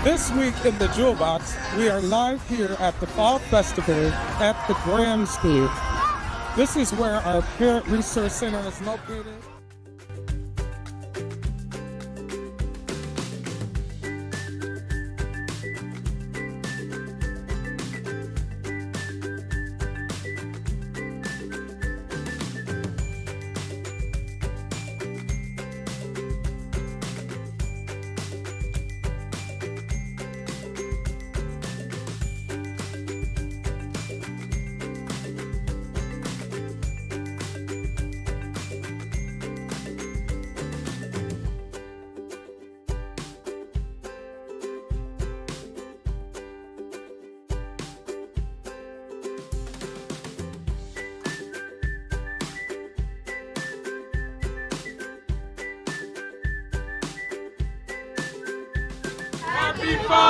This week in the Jewel Box, we are live here at the Fall Festival at the Graham School. This is where our Parent Resource Center is located. Happy Father's